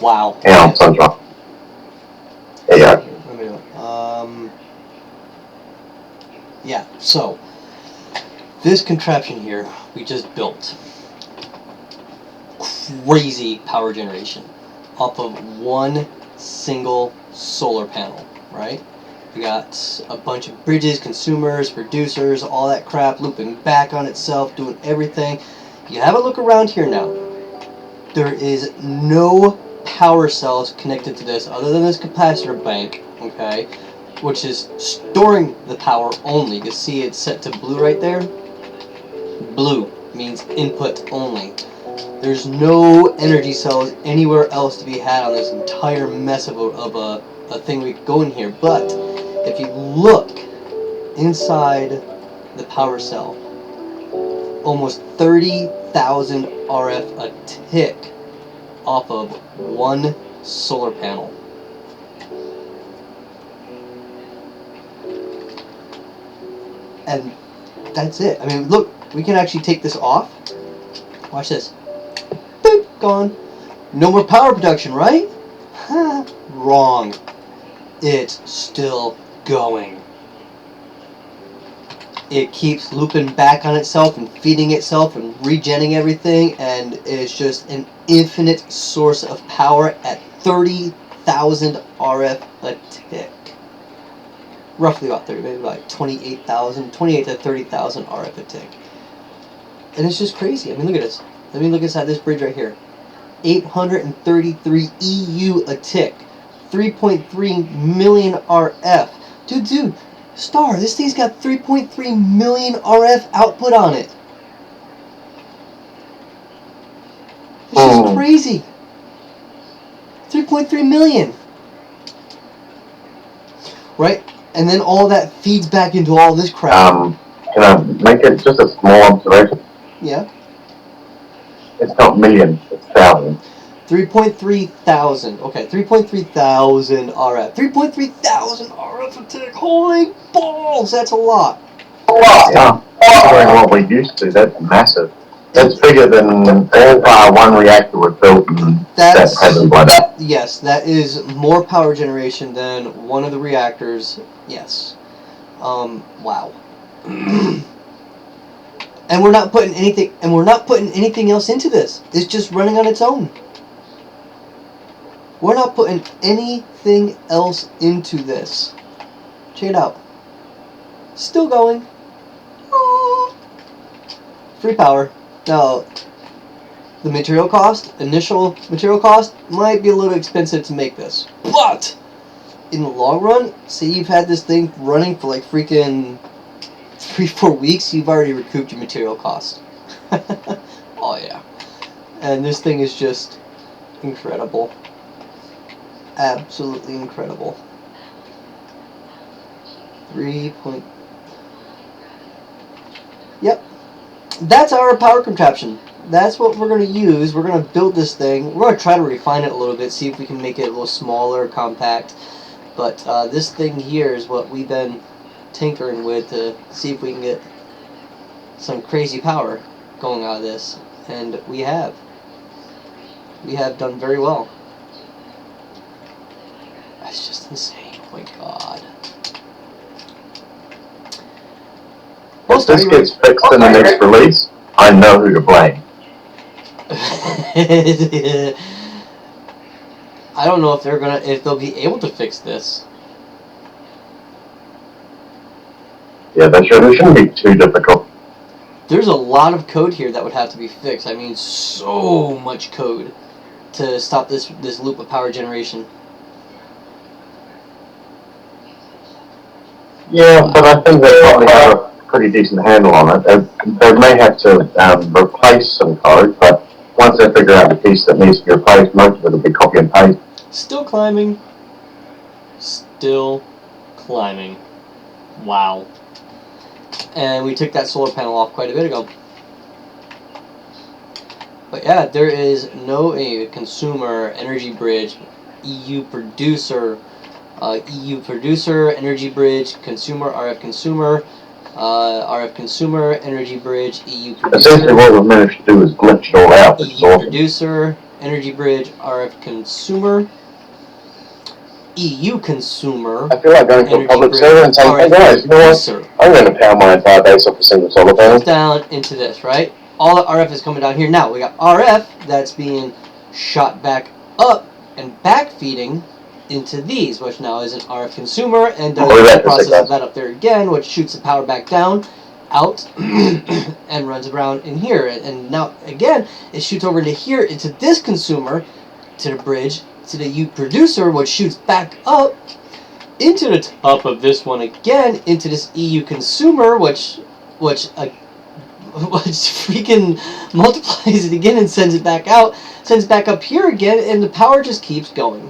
wow. Hang on, sunshine. There you go. Yeah, so this contraption here we just built, crazy power generation off of one single solar panel, right? We got a bunch of bridges, consumers, producers, all that crap looping back on itself, doing everything. You have a look around here now. There is no power cells connected to this other than this capacitor bank, okay, which is storing the power only. You can see it's set to blue right there. Blue means input only. There's no energy cells anywhere else to be had on this entire mess of a thing we could go in here. But if you look inside the power cell, almost 30,000 RF a tick off of one solar panel. And that's it. I mean, look, we can actually take this off. Watch this. Boop, gone. No more power production, right? Wrong. It's still going. It keeps looping back on itself and feeding itself and regenning everything, and it's just an infinite source of power at 30,000 RF a tick. Roughly about 30, maybe about 28 to 30,000 RF a tick. And it's just crazy. I mean, look at this. Let me look inside this bridge right here. 833 EU a tick. 3.3 million RF. Dude, Star, this thing's got 3.3 million RF output on it. It's just crazy. 3.3 million. Right? And then all that feeds back into all this crap. Can I make it just a small observation? Yeah. It's not million, it's thousand. 3.3 thousand. Okay, 3.3 thousand RF. 3.3 thousand RF a tick. Holy balls, that's a lot. Yeah, considering what we used to, that's massive. That's bigger than all one reactor was built in that present blood. Yes, that is more power generation than one of the reactors. Yes. Wow. And we're not putting anything else into this. It's just running on its own. We're not putting anything else into this. Check it out. Still going. Aww. Free power. Now, the material cost, initial material cost, might be a little expensive to make this. But, in the long run, say you've had this thing running for like freaking 3-4 weeks, you've already recouped your material cost. Oh yeah. And this thing is just incredible. Absolutely incredible. 3 point... Yep. That's our power contraption. That's what we're going to use. We're going to build this thing. We're going to try to refine it a little bit, see if we can make it a little smaller, compact. But this thing here is what we've been tinkering with to see if we can get some crazy power going out of this. And we have. We have done very well. That's just insane. Oh my god. If this gets fixed in the next release, I know who to blame. I don't know if they'll be able to fix this. Yeah, that shouldn't be too difficult. There's a lot of code here that would have to be fixed. I mean, so much code to stop this loop of power generation. Yeah, but I think they probably have a pretty decent handle on it. They may have to replace some code, but once they figure out the piece that needs to be replaced, most of it will be copy and paste. Still climbing. Still climbing. Wow. And we took that solar panel off quite a bit ago. But yeah, there is no consumer, energy bridge, EU producer, energy bridge, consumer, RF consumer, energy bridge, EU producer. Essentially what we managed to do is glitch it all out. EU producer, energy bridge, RF consumer, EU consumer, I feel like going to a energy public bridge, server and saying, hey RF guys, you know what? producer. I'm going to power my entire base off a single solar panel. Goes down into this, right? All the RF is coming down here. Now we got RF that's being shot back up and back feeding into these, which now is an RF consumer, and does the process of that up there again, which shoots the power back down, out, and runs around in here. And now again, it shoots over into here, into this consumer, to the bridge, to the U producer, which shoots back up into the top of this one again, into this EU consumer, which freaking multiplies it again and sends it back out, sends it back up here again, and the power just keeps going.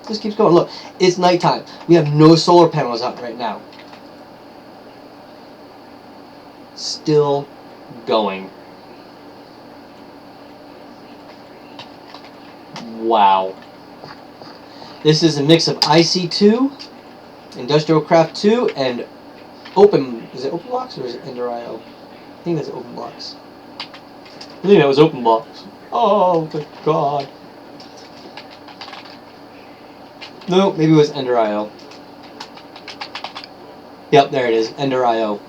Just keeps going. Look, it's nighttime. We have no solar panels out right now. Still going. Wow. This is a mix of IC2, industrialcraft 2, and Open. Is it OpenBlocks or is it Ender.io? I think that's OpenBlocks. I think that was OpenBlocks. Oh, my God. No, maybe it was Ender.io. Yep, there it is. Ender.io.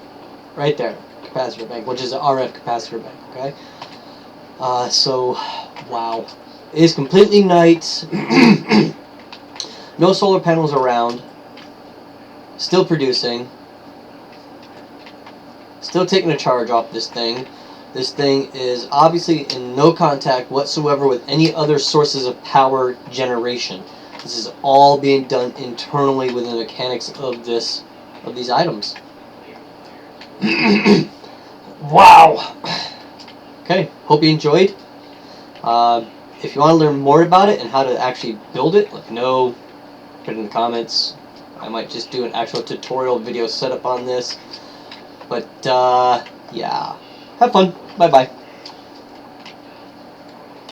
Right there. Capacitor bank, which is an RF capacitor bank, okay? So, wow. It is completely night. No solar panels around. Still producing. Still taking a charge off this thing. This thing is obviously in no contact whatsoever with any other sources of power generation. This is all being done internally within the mechanics of these items. Wow. Okay, hope you enjoyed. If you want to learn more about it and how to actually build it, let me know. Put it in the comments. I might just do an actual tutorial video setup on this. But yeah, have fun. Bye bye.